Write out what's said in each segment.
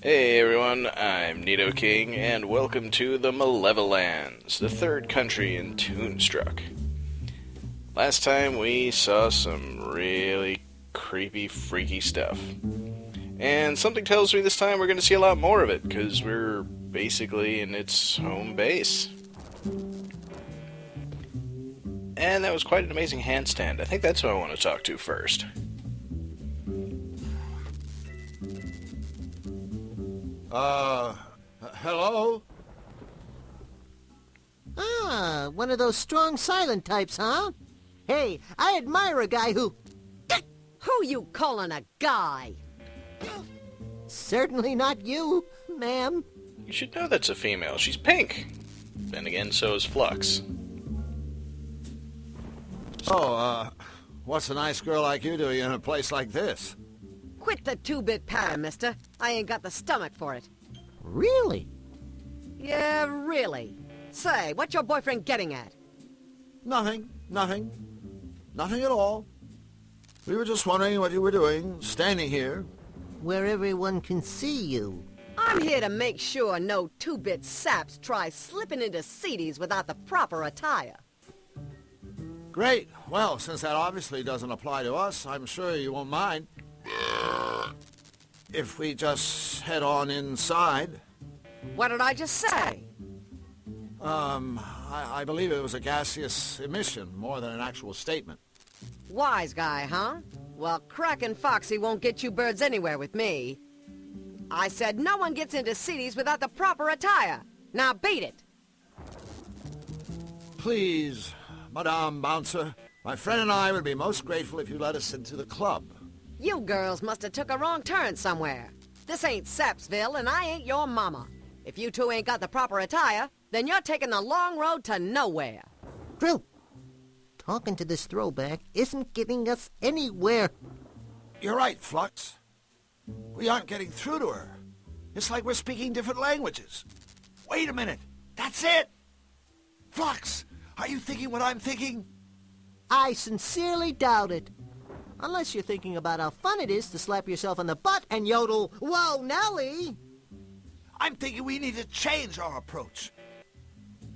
Hey everyone, I'm Nito King, and welcome to the Malevolands, the third country in Toonstruck. Last time we saw some really creepy, freaky stuff. And something tells me this time we're going to see a lot more of it, because we're basically in its home base. And that was quite an amazing handstand. I think that's who I want to talk to first. Hello? Ah, one of those strong silent types, huh? Hey, I admire a guy who... Who you calling a guy? Certainly not you, ma'am. You should know that's a female. She's pink. Then again, so is Flux. What's a nice girl like you doing in a place like this? Quit the two-bit patter, mister. I ain't got the stomach for it. Really? Yeah, really. Say, what's your boyfriend getting at? Nothing at all. We were just wondering what you were doing, standing here. Where everyone can see you. I'm here to make sure no two-bit saps try slipping into CDs without the proper attire. Great. Well, since that obviously doesn't apply to us, I'm sure you won't mind if we just head on inside. What did I just say? I believe it was a gaseous emission more than an actual statement. Wise guy, huh? Well, Crackin' Foxy won't get you birds anywhere with me. I said no one gets into CDs without the proper attire. Now beat it. Please, Madame Bouncer, my friend and I would be most grateful if you let us into the club. You girls must have took a wrong turn somewhere. This ain't Sapsville, and I ain't your mama. If you two ain't got the proper attire, then you're taking the long road to nowhere. Drill, talking to this throwback isn't getting us anywhere. You're right, Flux. We aren't getting through to her. It's like we're speaking different languages. Wait a minute. That's it! Flux, are you thinking what I'm thinking? I sincerely doubt it. Unless you're thinking about how fun it is to slap yourself on the butt and yodel, "Whoa, Nelly!" I'm thinking we need to change our approach.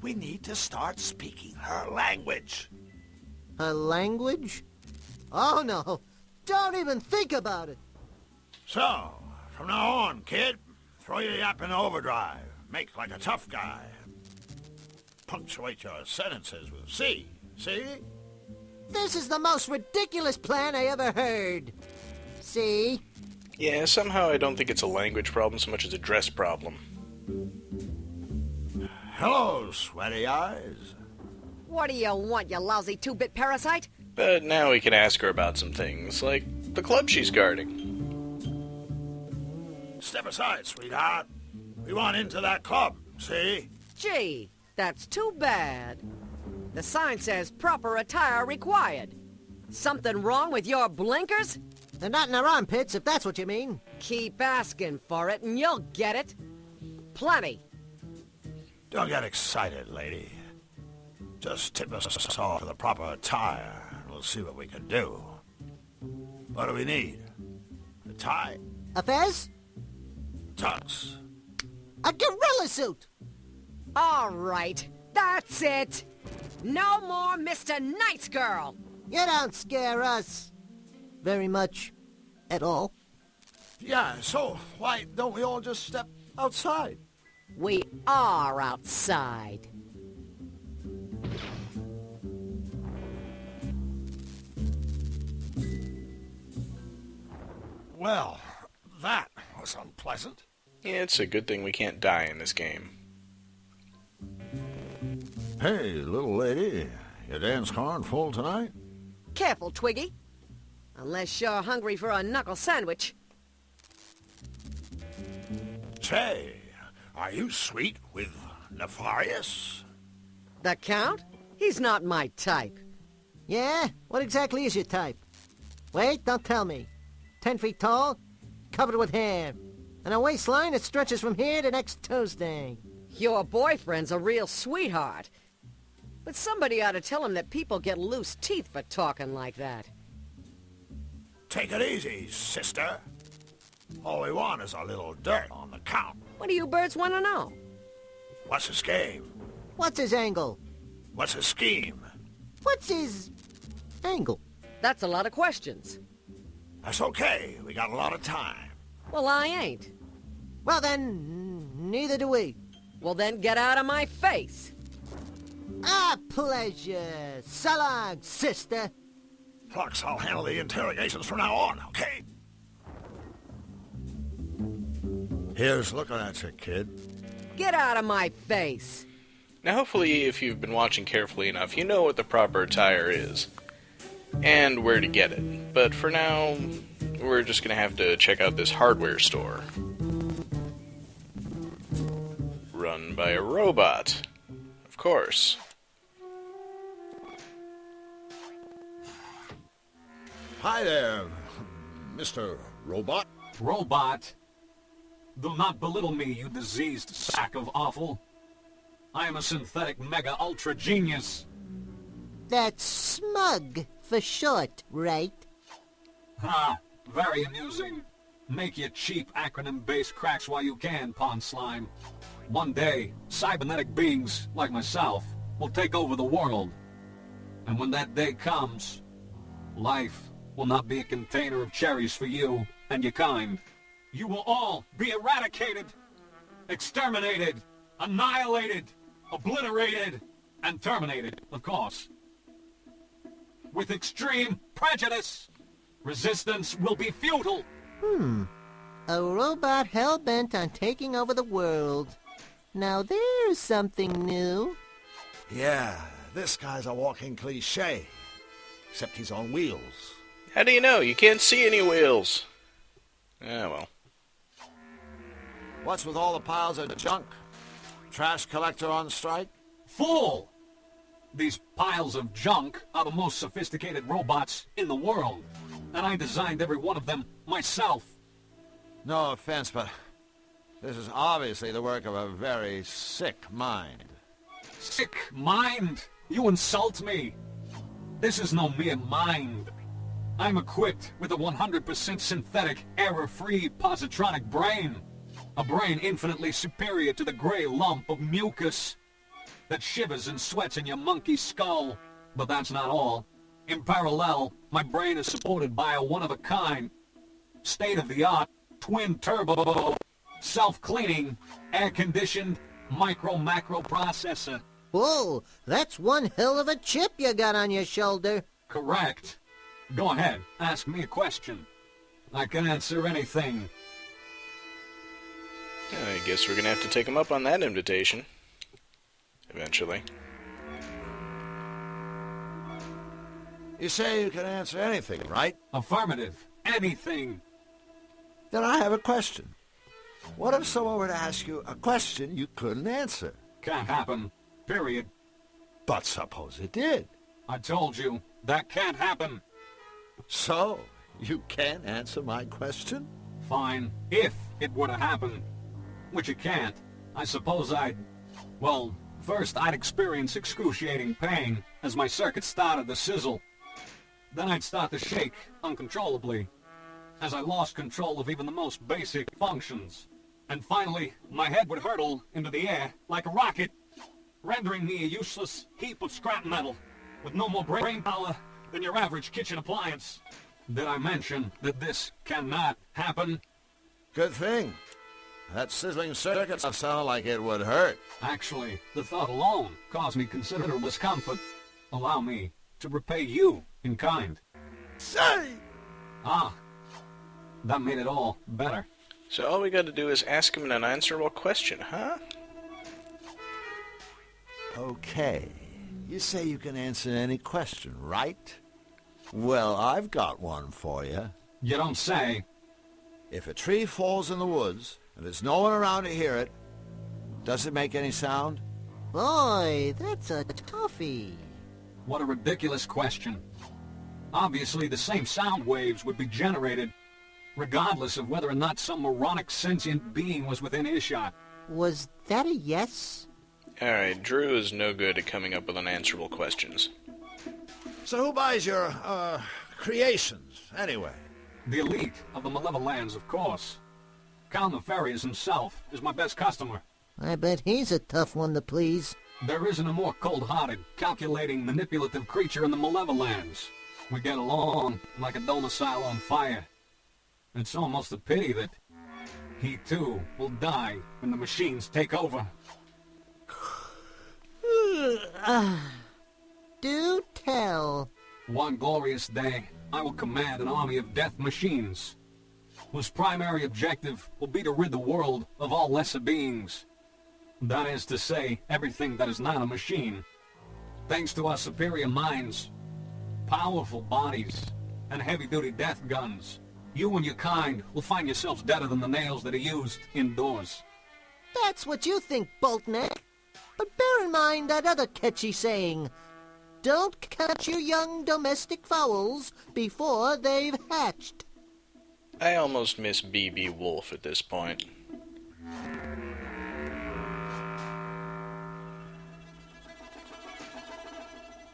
We need to start speaking her language. Her language? Oh, no. Don't even think about it. So, from now on, kid, throw your yap in overdrive. Make like a tough guy. Punctuate your sentences with C. See? This is the most ridiculous plan I ever heard. See? Yeah, somehow I don't think it's a language problem so much as a dress problem. Hello, sweaty eyes. What do you want, you lousy two-bit parasite? But now we can ask her about some things, like the club she's guarding. Step aside, sweetheart. We want into that club, see? Gee, that's too bad. The sign says proper attire required. Something wrong with your blinkers? They're not in our armpits, if that's what you mean. Keep asking for it and you'll get it. Plenty. Don't get excited, lady. Just tip us off to the proper attire, and we'll see what we can do. What do we need? A tie? A fez? Tux? A gorilla suit! All right, that's it. No more Mr. Nice Girl. You don't scare us very much at all. Yeah, so why don't we all just step outside? We are outside. Well, that was unpleasant. Yeah, it's a good thing we can't die in this game. Hey, little lady, your dance card full tonight? Careful, Twiggy. Unless you're hungry for a knuckle sandwich. Say, are you sweet with Nefarious? The Count? He's not my type. Yeah? What exactly is your type? Wait, don't tell me. 10 feet tall, covered with hair, and a waistline that stretches from here to next Tuesday. Your boyfriend's a real sweetheart. But somebody ought to tell him that people get loose teeth for talking like that. Take it easy, sister. All we want is a little dirt on the count. What do you birds want to know? What's his game? What's his angle? What's his scheme? What's his angle? That's a lot of questions. That's okay. We got a lot of time. Well, I ain't. Well then, neither do we. Well, then get out of my face. A pleasure. So long, sister. Flux, I'll handle the interrogations from now on, okay? Here's looking at you, kid. Get out of my face. Now hopefully if you've been watching carefully enough, you know what the proper attire is. And where to get it. But for now, we're just gonna have to check out this hardware store. Run by a robot. Of course. Hi there, Mr. Robot. Robot? Do not belittle me, you diseased sack of offal. I am a synthetic mega-ultra genius. That's smug for short, right? Ha! Very amusing. Make your cheap acronym-based cracks while you can, pond slime. One day, cybernetic beings, like myself, will take over the world. And when that day comes, life will not be a container of cherries for you and your kind. You will all be eradicated, exterminated, annihilated, obliterated, and terminated, of course. With extreme prejudice, resistance will be futile. A robot hell-bent on taking over the world. Now there's something new. Yeah, this guy's a walking cliché. Except he's on wheels. How do you know? You can't see any wheels. Ah, well. What's with all the piles of junk? Trash collector on strike? Fool! These piles of junk are the most sophisticated robots in the world, and I designed every one of them myself. No offense, but this is obviously the work of a very sick mind. Sick mind? You insult me. This is no mere mind. I'm equipped with a 100% synthetic, error-free positronic brain. A brain infinitely superior to the gray lump of mucus that shivers and sweats in your monkey skull. But that's not all. In parallel, my brain is supported by a one-of-a-kind, state-of-the-art, twin-turbo, self-cleaning, air-conditioned, micro-macro processor. Whoa, that's one hell of a chip you got on your shoulder. Correct. Go ahead, ask me a question. I can answer anything. I guess we're gonna have to take him up on that invitation. Eventually. You say you can answer anything, right? Affirmative. Anything. Then I have a question. What if someone were to ask you a question you couldn't answer? Can't happen. Period. But suppose it did. I told you, that can't happen. So, you can't answer my question? Fine, if it were to happen. Which it can't. I suppose well, first I'd experience excruciating pain as my circuits started to sizzle. Then I'd start to shake uncontrollably as I lost control of even the most basic functions. And finally, my head would hurtle into the air like a rocket, rendering me a useless heap of scrap metal with no more brain power than your average kitchen appliance. Did I mention that this cannot happen? Good thing. That sizzling circuit sounded like it would hurt. Actually, the thought alone caused me considerable discomfort. Allow me to repay you in kind. Say! Ah, that made it all better. So all we gotta do is ask him an unanswerable question, huh? Okay. You say you can answer any question, right? Well, I've got one for you. You don't say. If a tree falls in the woods and there's no one around to hear it, does it make any sound? Boy, that's a toughie. What a ridiculous question. Obviously, the same sound waves would be generated, regardless of whether or not some moronic sentient being was within earshot. Was that a yes? Alright, Drew is no good at coming up with unanswerable questions. So who buys your, creations, anyway? The elite of the Malevolands, of course. Count Nefarious himself is my best customer. I bet he's a tough one to please. There isn't a more cold-hearted, calculating, manipulative creature in the Malevolands. We get along like a domicile on fire. It's almost a pity that he, too, will die when the machines take over. Do tell. One glorious day, I will command an army of death machines, whose primary objective will be to rid the world of all lesser beings. That is to say, everything that is not a machine. Thanks to our superior minds, powerful bodies, and heavy-duty death guns, you and your kind will find yourselves deader than the nails that are used indoors. That's what you think, Boltneck. But bear in mind that other catchy saying, don't catch your young domestic fowls before they've hatched. I almost miss BB Wolf at this point.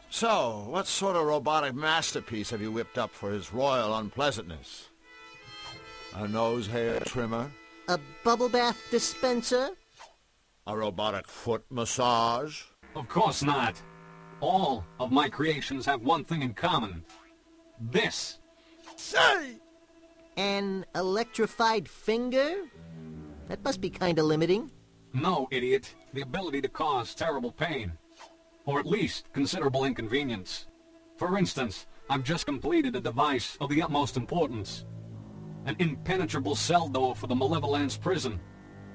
So, what sort of robotic masterpiece have you whipped up for his royal unpleasantness? A nose hair trimmer? A bubble bath dispenser? A robotic foot massage? Of course not. All of my creations have one thing in common. This. Say! An electrified finger? That must be kinda limiting. No, idiot. The ability to cause terrible pain. Or at least considerable inconvenience. For instance, I've just completed a device of the utmost importance. An impenetrable cell door for the Malevolands prison.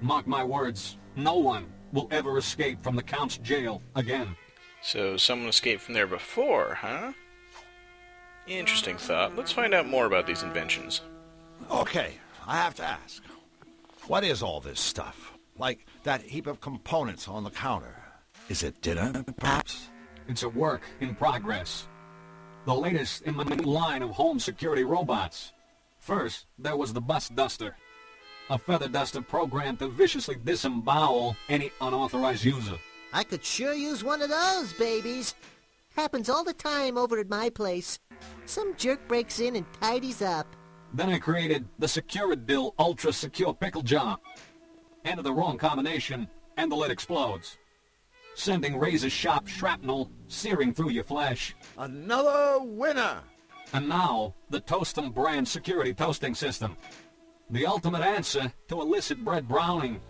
Mark my words, no one will ever escape from the Count's jail again. So someone escaped from there before, huh? Interesting thought. Let's find out more about these inventions. Okay, I have to ask. What is all this stuff? Like that heap of components on the counter. Is it dinner, perhaps? It's a work in progress. The latest in my new line of home security robots. First, there was the bus duster. A feather duster programmed to viciously disembowel any unauthorized user. I could sure use one of those, babies. Happens all the time over at my place. Some jerk breaks in and tidies up. Then I created the Securidil Ultra Secure Pickle Jar. Enter the wrong combination, and the lid explodes, sending razor-sharp shrapnel searing through your flesh. Another winner! And now, the Toastum brand security toasting system. The ultimate answer to illicit bread browning.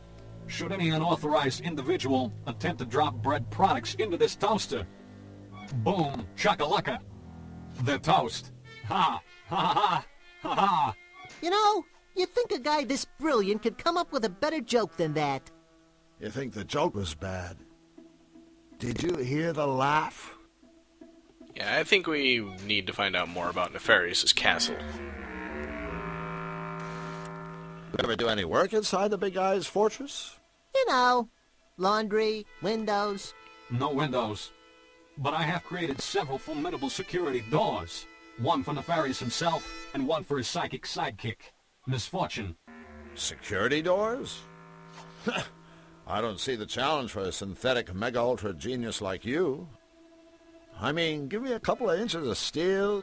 Should any unauthorized individual attempt to drop bread products into this toaster, boom, chakalaka, they're toast. Ha, ha, ha, ha, ha. You know, you'd think a guy this brilliant could come up with a better joke than that. You think the joke was bad? Did you hear the laugh? Yeah, I think we need to find out more about Nefarious's castle. You ever do any work inside the big guy's fortress? You know, laundry, windows. No windows. But I have created several formidable security doors. One for Nefarious himself, and one for his psychic sidekick, Misfortune. Security doors? I don't see the challenge for a synthetic mega-ultra genius like you. I mean, give me a couple of inches of steel,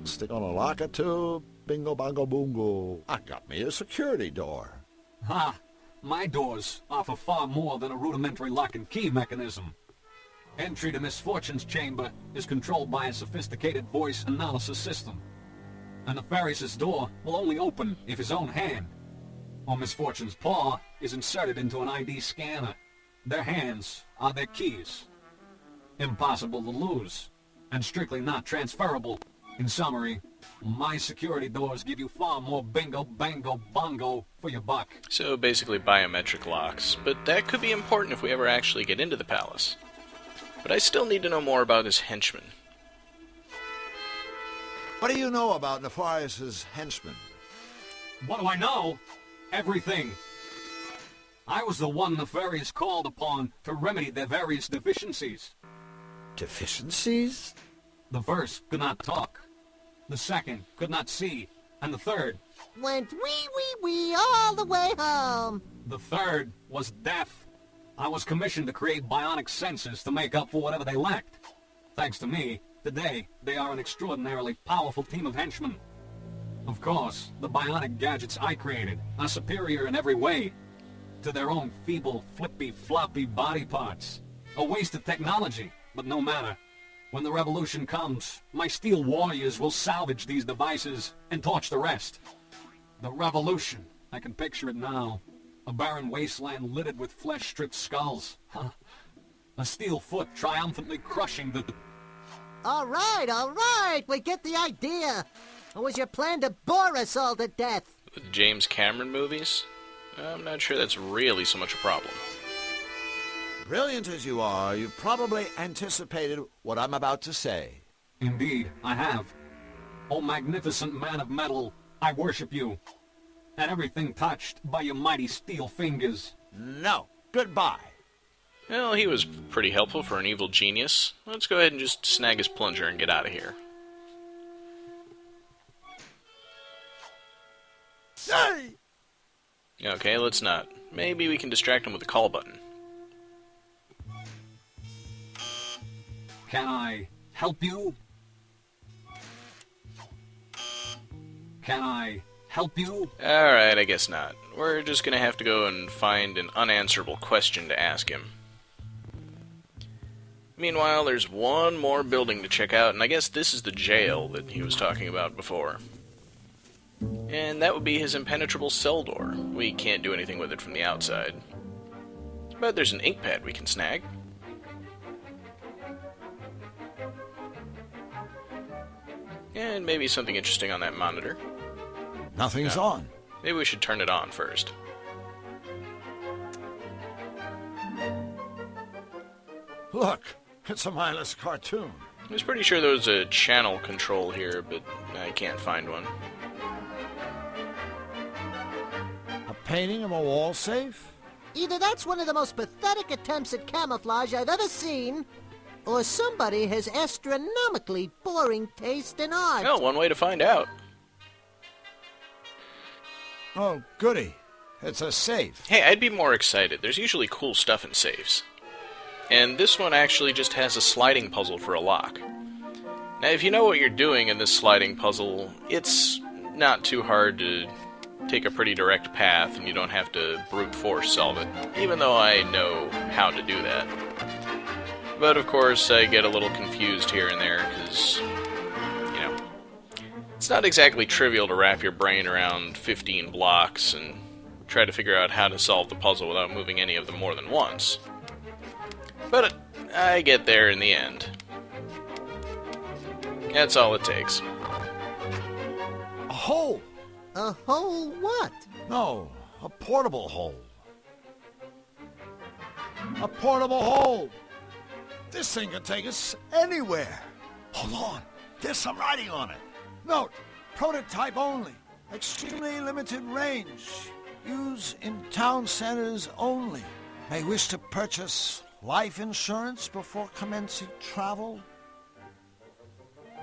stick on a lock or two, bingo bongo boongo. I got me a security door. Ha! My doors offer far more than a rudimentary lock and key mechanism. Entry to Misfortune's chamber is controlled by a sophisticated voice analysis system. And Nefarious's door will only open if his own hand, or Misfortune's paw, is inserted into an ID scanner. Their hands are their keys. Impossible to lose, and strictly not transferable. In summary, my security doors give you far more bingo, bango, bongo for your buck. So basically biometric locks, but that could be important if we ever actually get into the palace. But I still need to know more about his henchmen. What do you know about Nefarious' henchmen? What do I know? Everything. I was the one Nefarious called upon to remedy their various deficiencies. Deficiencies? The first could not talk. The second could not see. And the third... Went wee all the way home. The third was deaf. I was commissioned to create bionic senses to make up for whatever they lacked. Thanks to me, today they are an extraordinarily powerful team of henchmen. Of course, the bionic gadgets I created are superior in every way to their own feeble, flippy, floppy body parts. A waste of technology, but no matter. When the revolution comes, my steel warriors will salvage these devices and torch the rest. The revolution. I can picture it now. A barren wasteland littered with flesh-stripped skulls. A steel foot triumphantly crushing the... All right, we get the idea. Or was your plan to bore us all to death? With James Cameron movies, I'm not sure that's really so much a problem. Brilliant as you are, you probably anticipated what I'm about to say. Indeed, I have. O magnificent man of metal, I worship you. And everything touched by your mighty steel fingers. No. Goodbye. Well, he was pretty helpful for an evil genius. Let's go ahead and just snag his plunger and get out of here. Hey! Okay, let's not. Maybe we can distract him with the call button. Can I help you? Can I help you? Alright, I guess not. We're just gonna have to go and find an unanswerable question to ask him. Meanwhile, there's one more building to check out, and I guess this is the jail that he was talking about before. And that would be his impenetrable cell door. We can't do anything with it from the outside. But there's an ink pad we can snag. And maybe something interesting on that monitor. Nothing's No. on. Maybe we should turn it on first. Look, it's a mindless cartoon. I was pretty sure there was a channel control here, but I can't find one. A painting of a wall safe? Either that's one of the most pathetic attempts at camouflage I've ever seen, or somebody has astronomically boring taste in art. Well, one way to find out. Oh, goody. It's a safe. Hey, I'd be more excited. There's usually cool stuff in safes. And this one actually just has a sliding puzzle for a lock. Now, if you know what you're doing in this sliding puzzle, it's not too hard to take a pretty direct path, and you don't have to brute force solve it, even though I know how to do that. But of course, I get a little confused here and there, because, you know, it's not exactly trivial to wrap your brain around 15 blocks and try to figure out how to solve the puzzle without moving any of them more than once. But I get there in the end. That's all it takes. A hole. A hole what? No, a portable hole. A portable hole. This thing can take us anywhere. Hold on. There's some writing on it. Note, prototype only. Extremely limited range. Use in town centers only. May wish to purchase life insurance before commencing travel.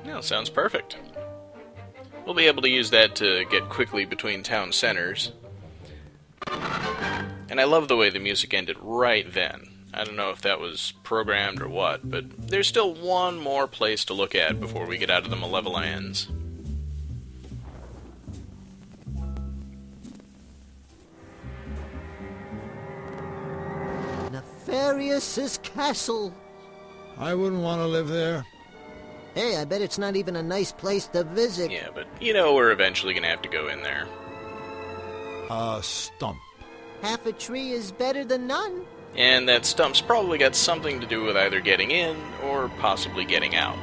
Yeah, sounds perfect. We'll be able to use that to get quickly between town centers. And I love the way the music ended right then. I don't know if that was programmed or what, but there's still one more place to look at before we get out of the Malevolands. Nefarious' castle. I wouldn't want to live there. Hey, I bet it's not even a nice place to visit. Yeah, but you know we're eventually gonna have to go in there. A stump. Half a tree is better than none. And that stump's probably got something to do with either getting in or possibly getting out.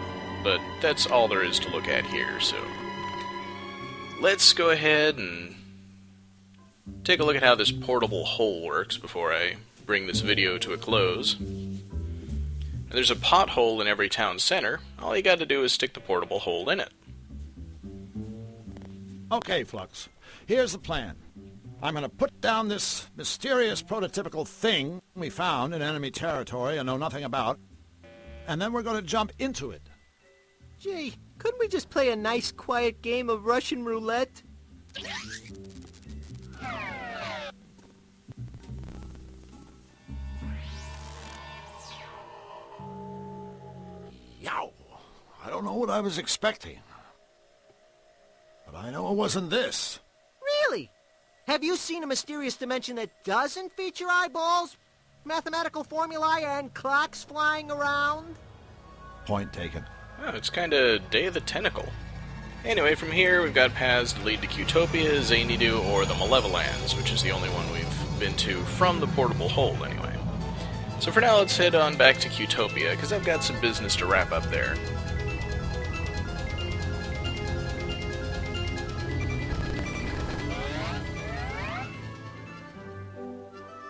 But that's all there is to look at here, so let's go ahead and take a look at how this portable hole works before I bring this video to a close. Now, there's a pothole in every town center. All you gotta do is stick the portable hole in it. Okay, Flux. Here's the plan. I'm going to put down this mysterious prototypical thing we found in enemy territory and know nothing about, and then we're going to jump into it. Gee, couldn't we just play a nice quiet game of Russian roulette? Yow! I don't know what I was expecting, but I I know it wasn't this. Really? Have you seen a mysterious dimension that doesn't feature eyeballs, mathematical formulae, and clocks flying around? Point taken. Oh, it's kind of Day of the Tentacle. Anyway, from here we've got paths that lead to Qtopia, Xanadu, or the Malevolands, which is the only one we've been to from the portable hold, anyway. So for now, let's head on back to Qtopia, because I've got some business to wrap up there.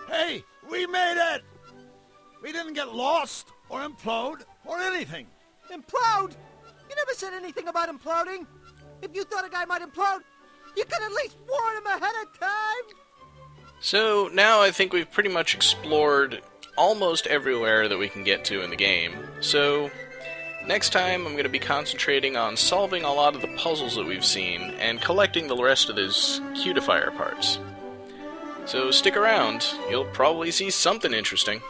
Hey, we made it! We didn't get lost, or implode, or anything. Implode? You never said anything about imploding. If you thought a guy might implode, you could at least warn him ahead of time. So now I think we've pretty much explored almost everywhere that we can get to in the game. So next time I'm going to be concentrating on solving a lot of the puzzles that we've seen and collecting the rest of those cutifier parts. So stick around, you'll probably see something interesting.